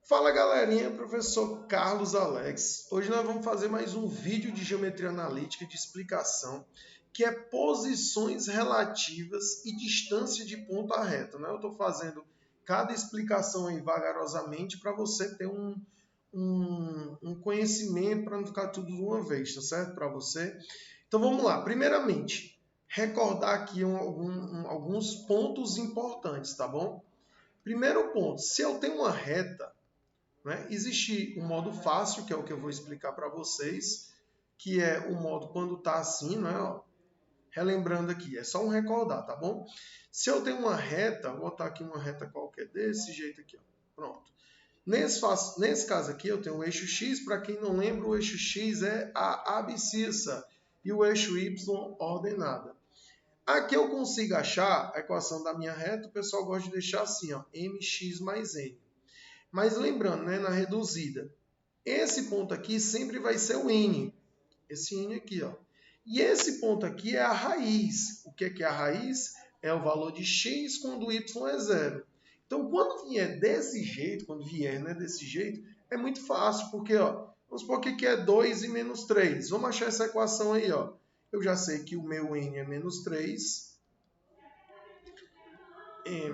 Fala galerinha, professor Carlos Alex. Hoje nós vamos fazer mais um vídeo de geometria analítica de explicação, que é posições relativas e distância de ponta reta. Né? Eu estou fazendo cada explicação aí vagarosamente para você ter um conhecimento, para não ficar tudo de uma vez, tá certo? Para você. Então vamos lá. Primeiramente, recordar aqui alguns pontos importantes, tá bom? Primeiro ponto, se eu tenho uma reta, né? Existe um modo fácil, que é o que eu vou explicar para vocês, que é o modo quando está assim, né? Relembrando aqui, é só um recordar, tá bom? Se eu tenho uma reta, vou botar aqui uma reta qualquer desse jeito aqui, ó. Pronto. Nesse caso aqui, eu tenho o eixo X. Para quem não lembra, o eixo X é a abscissa e o eixo Y ordenada. Aqui eu consigo achar a equação da minha reta. O pessoal gosta de deixar assim, ó, mx mais n. Mas lembrando, né, na reduzida, esse ponto aqui sempre vai ser o n. Esse n aqui, ó. E esse ponto aqui é a raiz. O que é a raiz? É o valor de x quando y é zero. Então, quando vier desse jeito, é muito fácil, porque, ó, vamos supor que é 2 e menos 3. Vamos achar essa equação aí, ó. Eu já sei que o meu n é menos 3,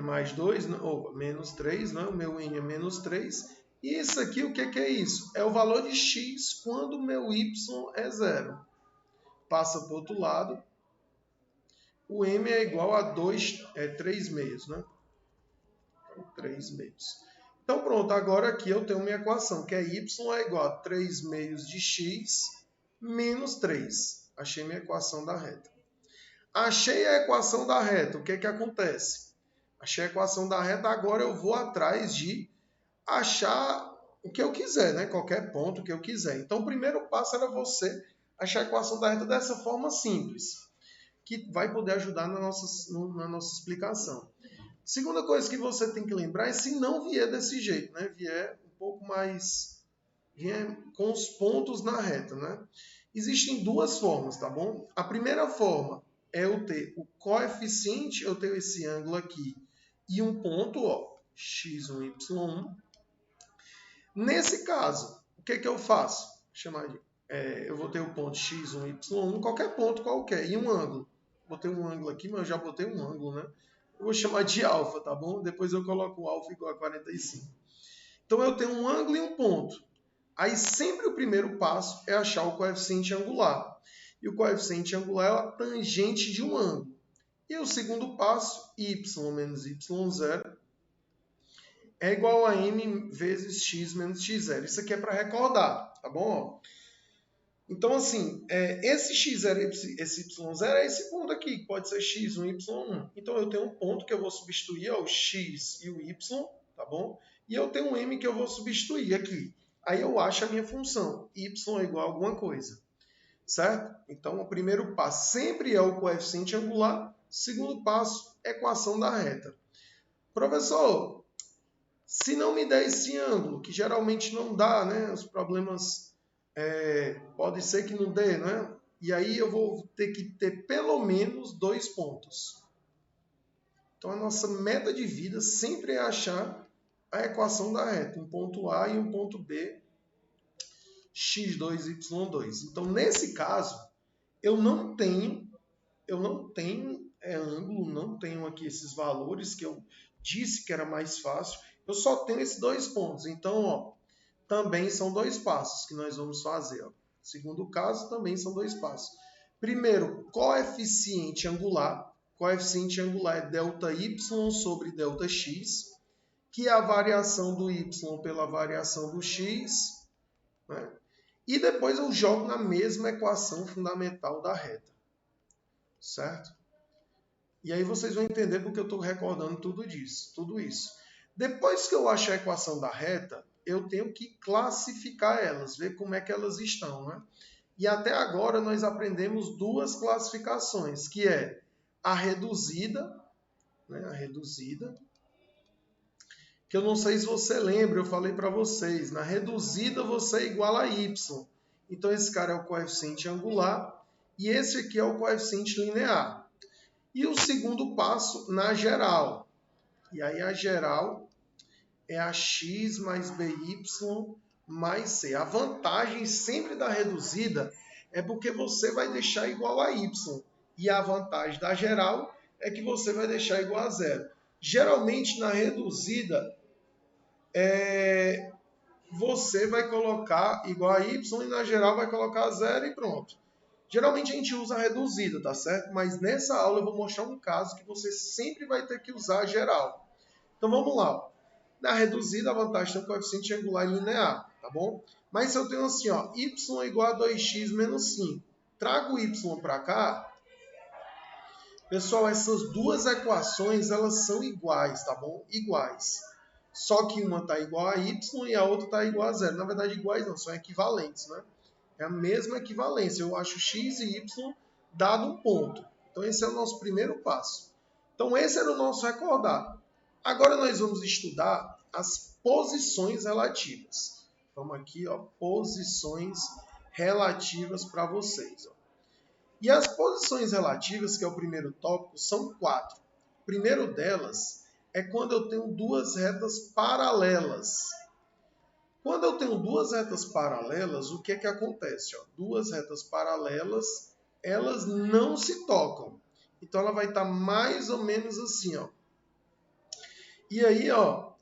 mais 2, ou menos 3, né? O meu n é menos 3. E isso aqui, o que é isso? É o valor de x quando o meu y é zero. Passa para o outro lado. O m é igual a 3 meios, né? Então, 3 meios. Então, pronto. Agora aqui eu tenho minha equação, que é y é igual a 3 meios de x menos 3. Achei minha equação da reta. Achei a equação da reta. O que acontece? Achei a equação da reta, agora eu vou atrás de achar o que eu quiser, né? Qualquer ponto que eu quiser. Então, o primeiro passo era você achar a equação da reta dessa forma simples, que vai poder ajudar na nossa explicação. Segunda coisa que você tem que lembrar é se não vier desse jeito, né? Vier um pouco mais... vier com os pontos na reta, né? Existem duas formas, tá bom? A primeira forma é eu ter o coeficiente, eu tenho esse ângulo aqui, e um ponto, ó, x1, y1. Nesse caso, o que eu faço? Eu vou ter o ponto x1, y1, qualquer ponto qualquer, e um ângulo. Botei um ângulo aqui, mas eu já botei um ângulo, né? Eu vou chamar de alfa, tá bom? Depois eu coloco o alfa igual a 45. Então eu tenho um ângulo e um ponto. Aí sempre o primeiro passo é achar o coeficiente angular. E o coeficiente angular é a tangente de um ângulo. E o segundo passo, y menos y0, é igual a m vezes x menos x0. Isso aqui é para recordar, tá bom? Então, assim, esse x0 e esse y0 é esse ponto aqui, que pode ser x1 e y1. Então, eu tenho um ponto que eu vou substituir, ó, o x e o y, tá bom? E eu tenho um m que eu vou substituir aqui. Aí eu acho a minha função, y é igual a alguma coisa, certo? Então, o primeiro passo sempre é o coeficiente angular. Segundo passo, equação da reta. Professor, se não me der esse ângulo, que geralmente não dá, né? Os problemas pode ser que não dê, né? E aí eu vou ter que ter pelo menos 2 pontos. Então a nossa meta de vida sempre é achar a equação da reta, um ponto A e um ponto B, x2, y2. Então nesse caso, eu não tenho ângulo, não tenho aqui esses valores que eu disse que era mais fácil. Eu só tenho esses 2 pontos. Então, ó, também são 2 passos que nós vamos fazer. Ó. Segundo caso, também são 2 passos. Primeiro, coeficiente angular. Coeficiente angular é ΔY sobre ΔX, que é a variação do Y pela variação do X. Né? E depois eu jogo na mesma equação fundamental da reta. Certo? E aí vocês vão entender porque eu estou recordando tudo isso. Depois que eu achar a equação da reta, eu tenho que classificar elas, ver como é que elas estão, né? E até agora nós aprendemos 2 classificações, que é a reduzida, né? A reduzida, que eu não sei se você lembra, eu falei para vocês, na reduzida você iguala a y. Então esse cara é o coeficiente angular e esse aqui é o coeficiente linear. E o segundo passo na geral. E aí a geral é a x mais by mais c. A vantagem sempre da reduzida é porque você vai deixar igual a y. E a vantagem da geral é que você vai deixar igual a zero. Geralmente, na reduzida, você vai colocar igual a y e na geral vai colocar zero e pronto. Geralmente a gente usa a reduzida, tá certo? Mas nessa aula eu vou mostrar um caso que você sempre vai ter que usar a geral. Então vamos lá. Na reduzida, a vantagem tem um coeficiente angular e linear, tá bom? Mas se eu tenho assim, ó, y é igual a 2x menos 5, trago o y para cá, pessoal, essas duas equações, elas são iguais, tá bom? Iguais. Só que uma está igual a y e a outra está igual a zero. Na verdade, iguais não, são equivalentes, né? É a mesma equivalência. Eu acho x e y dado um ponto. Então, esse é o nosso primeiro passo. Então, esse era o nosso recordado. Agora, nós vamos estudar as posições relativas. Vamos aqui, ó, posições relativas para vocês. Ó. E as posições relativas, que é o primeiro tópico, são 4. O primeiro delas é quando eu tenho duas retas paralelas. Quando eu tenho duas retas paralelas, o que é que acontece? Ó? Duas retas paralelas, elas não se tocam. Então, ela vai estar mais ou menos assim. Ó. E aí, ó,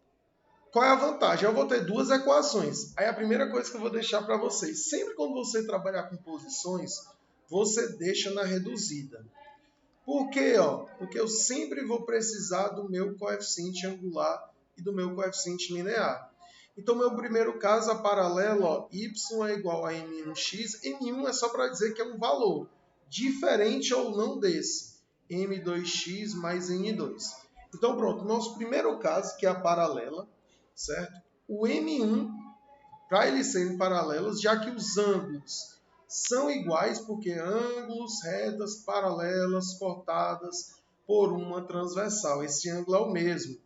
qual é a vantagem? Eu vou ter duas equações. Aí a primeira coisa que eu vou deixar para vocês, sempre quando você trabalhar com posições, você deixa na reduzida. Por quê? Ó? Porque eu sempre vou precisar do meu coeficiente angular e do meu coeficiente linear. Então, meu primeiro caso, a paralela, ó, y é igual a m1x. M1 é só para dizer que é um valor, diferente ou não desse. M2x mais n2. Então, pronto, nosso primeiro caso, que é a paralela, certo? O M1, para eles serem paralelos, já que os ângulos são iguais, porque ângulos, retas paralelas cortadas por uma transversal. Esse ângulo é o mesmo.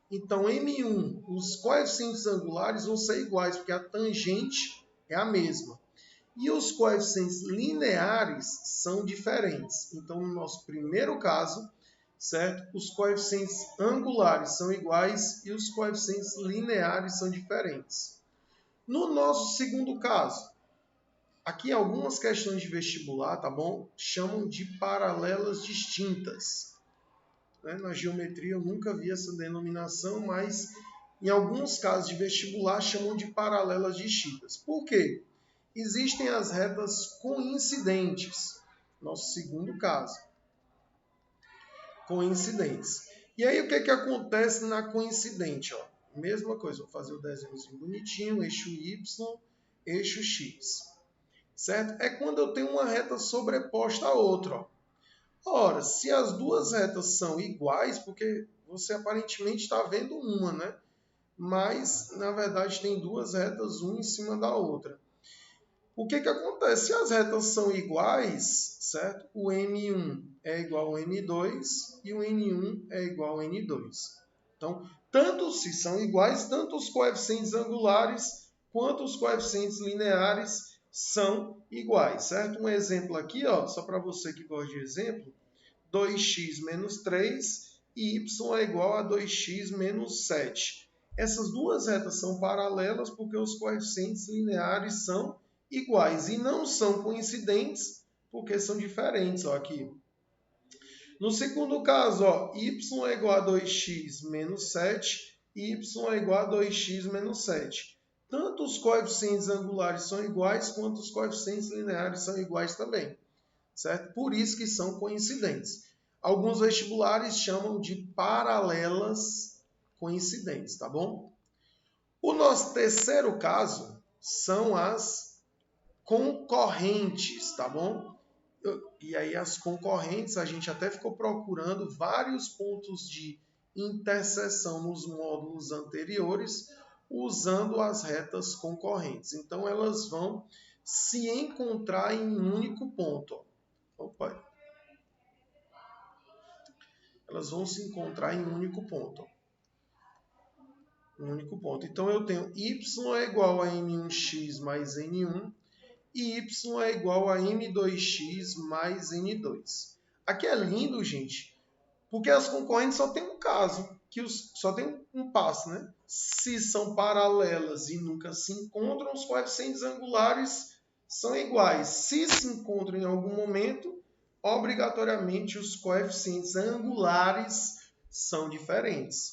Então, M1, os coeficientes angulares vão ser iguais, porque a tangente é a mesma. E os coeficientes lineares são diferentes. Então, no nosso primeiro caso, certo? Os coeficientes angulares são iguais e os coeficientes lineares são diferentes. No nosso segundo caso, aqui algumas questões de vestibular, tá bom? Chamam de paralelas distintas. Na geometria eu nunca vi essa denominação, mas em alguns casos de vestibular chamam de paralelas distintas. Por quê? Existem as retas coincidentes. Nosso segundo caso. Coincidentes. E aí o que acontece na coincidente? Ó? Mesma coisa, vou fazer o desenhozinho bonitinho, eixo Y, eixo X. Certo? É quando eu tenho uma reta sobreposta à outra. Ó. Ora, se as duas retas são iguais, porque você aparentemente está vendo uma, né? Mas, na verdade, tem duas retas, uma em cima da outra. O que acontece? Se as retas são iguais, certo? O M1 é igual ao M2 e o N1 é igual ao N2. Então, tanto se são iguais, tanto os coeficientes angulares quanto os coeficientes lineares são iguais, certo? Um exemplo aqui, ó, só para você que gosta de exemplo, 2x menos 3 e y é igual a 2x menos 7. Essas duas retas são paralelas porque os coeficientes lineares são iguais e não são coincidentes porque são diferentes. Ó, aqui. No segundo caso, ó, y é igual a 2x menos 7 e y é igual a 2x menos 7. Tanto os coeficientes angulares são iguais quanto os coeficientes lineares são iguais também. Certo? Por isso que são coincidentes. Alguns vestibulares chamam de paralelas coincidentes, tá bom? O nosso terceiro caso são as concorrentes, tá bom? E aí as concorrentes, a gente até ficou procurando vários pontos de interseção nos módulos anteriores, usando as retas concorrentes. Então, elas vão se encontrar em um único ponto. Opa. Elas vão se encontrar em um único ponto. Um único ponto. Então, eu tenho y é igual a m1x mais n1 e y é igual a m2x mais n2. Aqui é lindo, gente, porque as concorrentes só tem um caso, só tem um passo, né? Se são paralelas e nunca se encontram, os coeficientes angulares são iguais. Se se encontram em algum momento, obrigatoriamente os coeficientes angulares são diferentes.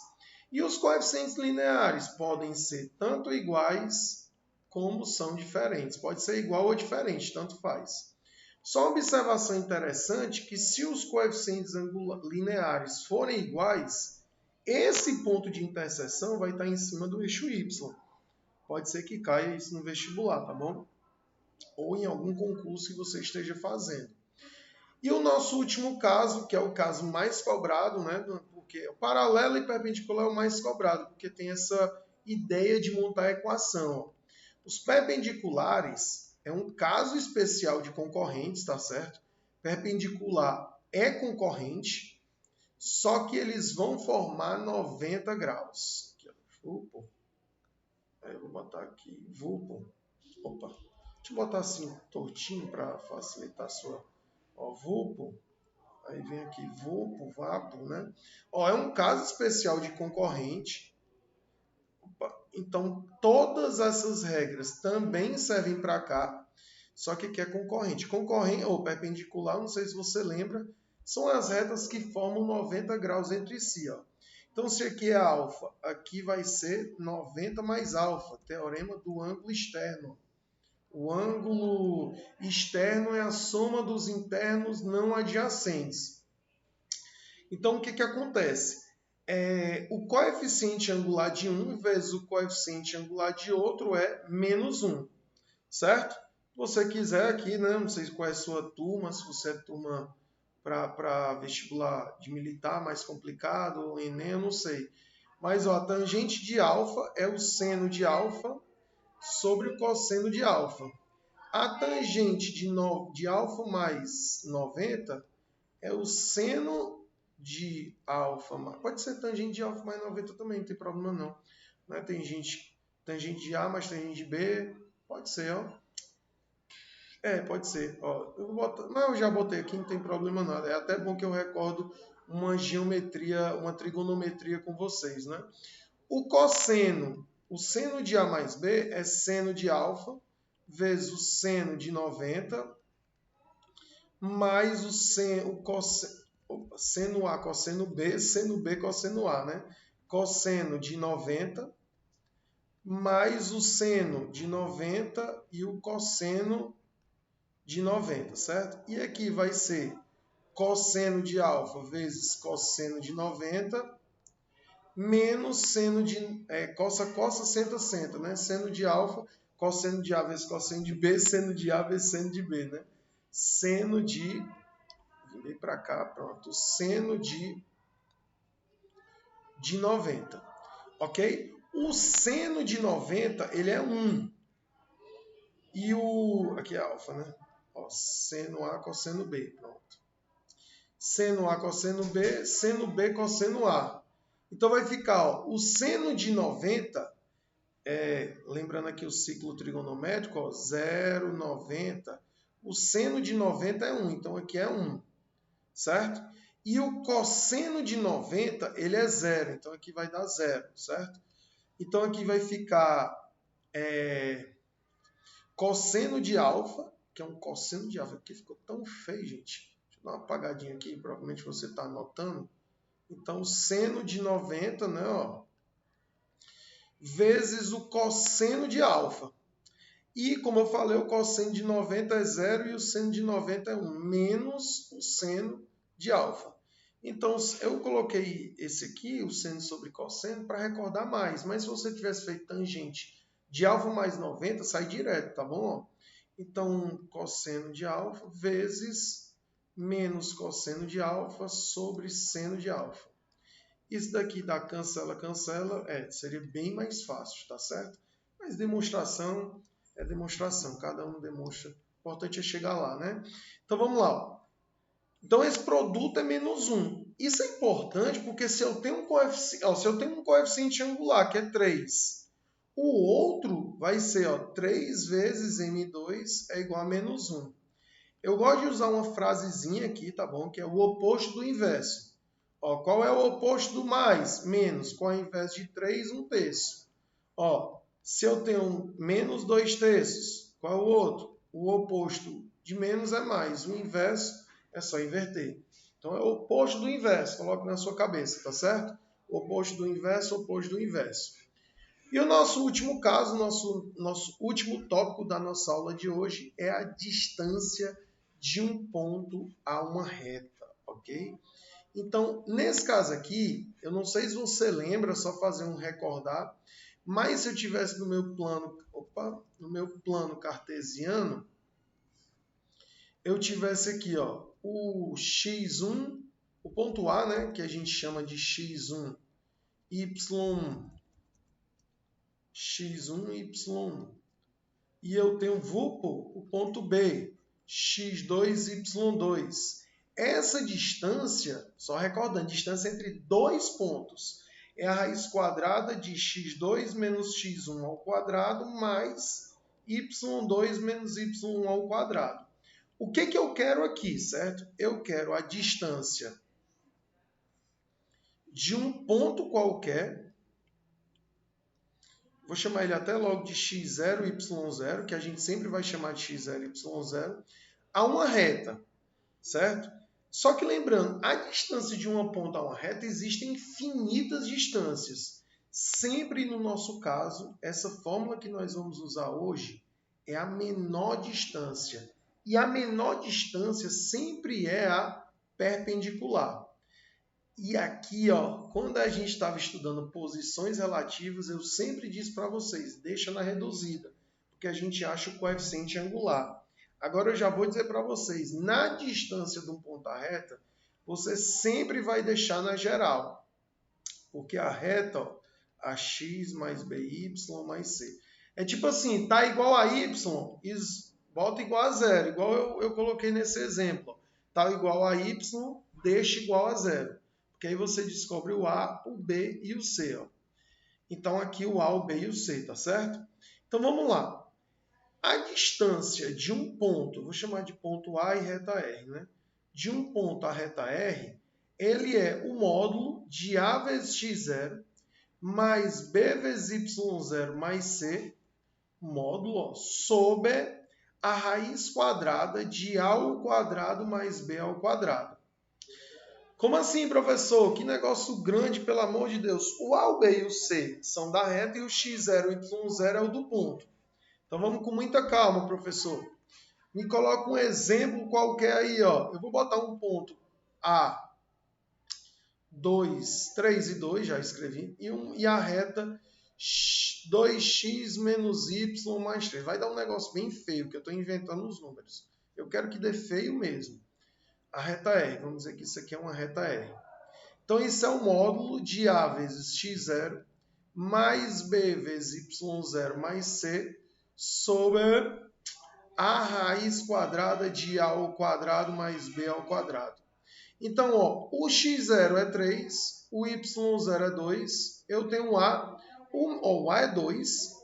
E os coeficientes lineares podem ser tanto iguais como são diferentes. Pode ser igual ou diferente, tanto faz. Só uma observação interessante que se os coeficientes lineares forem iguais, esse ponto de interseção vai estar em cima do eixo y. Pode ser que caia isso no vestibular, tá bom? Ou em algum concurso que você esteja fazendo. E o nosso último caso, que é o caso mais cobrado, né? Porque o paralelo e perpendicular é o mais cobrado, porque tem essa ideia de montar a equação. Os perpendiculares é um caso especial de concorrentes, tá certo? Perpendicular é concorrente, só que eles vão formar 90 graus. Aqui, ó. Aí eu vou botar aqui, vulpo. Opa, deixa eu botar assim, tortinho, para facilitar a sua... Ó, vulpo. Aí vem aqui, vulpo, vapo, né? Ó, é um caso especial de concorrente. Opa. Então, todas essas regras também servem para cá, só que aqui é concorrente. Concorrente ou perpendicular, não sei se você lembra, são as retas que formam 90 graus entre si. Ó. Então, se aqui é alfa, aqui vai ser 90 mais alfa, teorema do ângulo externo. O ângulo externo é a soma dos internos não adjacentes. Então, o que acontece? O coeficiente angular de um vezes o coeficiente angular de outro é menos 1, certo? Se você quiser aqui, né, não sei qual é a sua turma, se você é turma para vestibular de militar mais complicado, ou Enem, eu não sei. Mas ó, a tangente de alfa é o seno de alfa sobre o cosseno de alfa. A tangente de alfa mais 90 é o seno de alfa. Pode ser tangente de alfa mais 90 também, não tem problema não. Né? Tem tangente de A mais tangente de B. Pode ser, ó. Pode ser. Ó, mas eu já botei aqui, não tem problema nada. É até bom que eu recordo uma geometria, uma trigonometria com vocês, né? O cosseno, o seno de A mais B é seno de alfa vezes o seno de 90 mais o seno A, cosseno B, seno B, cosseno A, né? Cosseno de 90 mais o seno de 90 e o cosseno de 90, certo? E aqui vai ser cosseno de alfa vezes cosseno de 90 menos seno de... cossa, senta, né? Seno de alfa, cosseno de A vezes cosseno de B, seno de A vezes seno de B, né? Seno de... Virei para cá, pronto. Seno de 90, ok? O seno de 90, ele é 1. E o... Aqui é alfa, né? Ó, seno A, cosseno B, pronto. Seno A, cosseno B, seno B, cosseno A. Então vai ficar, ó, o seno de 90, lembrando aqui o ciclo trigonométrico, ó, 0, 90. O seno de 90 é 1, então aqui é 1, certo? E o cosseno de 90, ele é 0, então aqui vai dar 0, certo? Então aqui vai ficar cosseno de alfa, que é um cosseno de alfa, aqui ficou tão feio, gente. Deixa eu dar uma apagadinha aqui, provavelmente você está anotando. Então, seno de 90, né, ó, vezes o cosseno de alfa. E, como eu falei, o cosseno de 90 é 0 e o seno de 90 é 1, menos o seno de alfa. Então, eu coloquei esse aqui, o seno sobre cosseno, para recordar mais. Mas se você tivesse feito tangente de alfa mais 90, sai direto, tá bom? Então, cosseno de alfa vezes menos cosseno de alfa sobre seno de alfa. Isso daqui dá cancela, cancela, seria bem mais fácil, tá certo? Mas demonstração é demonstração, cada um demonstra. O importante é chegar lá, né? Então vamos lá. Ó. Então esse produto é menos 1. Isso é importante porque se eu tenho um coeficiente angular, que é 3, o outro vai ser 3 vezes M2 é igual a menos 1. Eu gosto de usar uma frasezinha aqui, tá bom? Que é o oposto do inverso. Ó, qual é o oposto do mais? Menos. Qual é o inverso de 3? 1/3. Ó, se eu tenho menos 2/3, qual é o outro? O oposto de menos é mais. O inverso é só inverter. Então é o oposto do inverso. Coloque na sua cabeça, tá certo? O oposto do inverso, o oposto do inverso. E o nosso último caso, nosso último tópico da nossa aula de hoje é a distância de um ponto a uma reta, ok? Então, nesse caso aqui, eu não sei se você lembra, só fazer um recordar, mas se eu tivesse no meu plano cartesiano, eu tivesse aqui, ó, o x1, o ponto A, né, que a gente chama de x1, y1, y1, e eu tenho o ponto B, x2, y2. Essa distância, só recordando, distância entre dois pontos, é a raiz quadrada de x2 menos x1 ao quadrado mais y2 menos y1 ao quadrado. O que eu quero aqui, certo? Eu quero a distância de um ponto qualquer. Vou chamar ele até logo de x0, y0, que a gente sempre vai chamar de x0, y0, a uma reta, certo? Só que lembrando, a distância de uma ponta a uma reta existem infinitas distâncias. Sempre no nosso caso, essa fórmula que nós vamos usar hoje é a menor distância. E a menor distância sempre é a perpendicular. E aqui, ó, quando a gente estava estudando posições relativas, eu sempre disse para vocês, deixa na reduzida, porque a gente acha o coeficiente angular. Agora eu já vou dizer para vocês, na distância de um ponto à reta, você sempre vai deixar na geral, porque a reta, ó, ax mais by mais c. É tipo assim, tá igual a y, volta igual a zero, igual eu coloquei nesse exemplo. Tá igual a y, deixa igual a zero. Porque aí você descobre o A, o B e o C. Ó. Então, aqui o A, o B e o C, tá certo? Então, vamos lá. A distância de um ponto, vou chamar de ponto A e reta R, né? De um ponto à reta R, ele é o módulo de A vezes x0 mais B vezes y0 mais C, módulo, ó, sobre a raiz quadrada de A ao quadrado mais B ao quadrado. Como assim, professor? Que negócio grande, pelo amor de Deus. O A, o B e o C são da reta e o x0 e o y0 é o do ponto. Então vamos com muita calma, professor. Me coloca um exemplo qualquer aí, ó. Eu vou botar um ponto A, 2, 3 e 2, já escrevi, e a reta 2x menos y mais 3. Vai dar um negócio bem feio, que eu estou inventando os números. Eu quero que dê feio mesmo. A reta R, vamos dizer que isso aqui é uma reta R. Então, isso é o módulo de A vezes x0 mais B vezes y0 mais C sobre a raiz quadrada de A ao quadrado mais B ao quadrado. Então, ó, o x0 é 3, o y0 é 2, eu tenho A, o A é 2,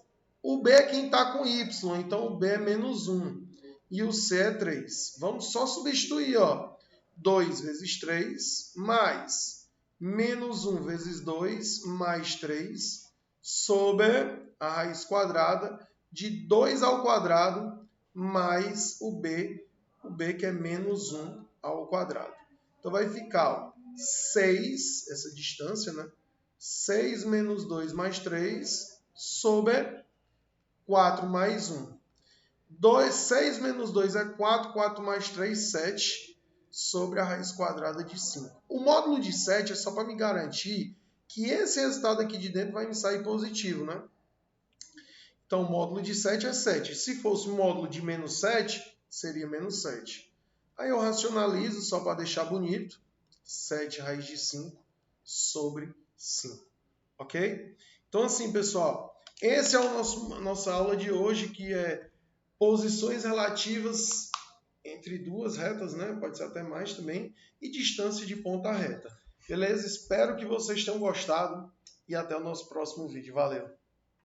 o B é quem está com y, então o B é menos 1 e o C é 3. Vamos só substituir, ó. 2 vezes 3, mais menos 1 vezes 2, mais 3, sobre a raiz quadrada de 2 ao quadrado, mais o B que é menos 1 ao quadrado. Então vai ficar, ó, 6, essa distância, né? 6 menos 2 mais 3, sobre 4 mais 1. 6 menos 2 é 4, 4 mais 3, 7, sobre a raiz quadrada de 5. O módulo de 7 é só para me garantir que esse resultado aqui de dentro vai me sair positivo, né? Então, o módulo de 7 é 7. Se fosse o módulo de menos 7, seria menos 7. Aí eu racionalizo só para deixar bonito. 7 raiz de 5 sobre 5. Ok? Então, assim, pessoal, essa é a nossa aula de hoje, que é posições relativas entre duas retas, né? Pode ser até mais também, e distância de ponta a reta. Beleza? Espero que vocês tenham gostado e até o nosso próximo vídeo. Valeu!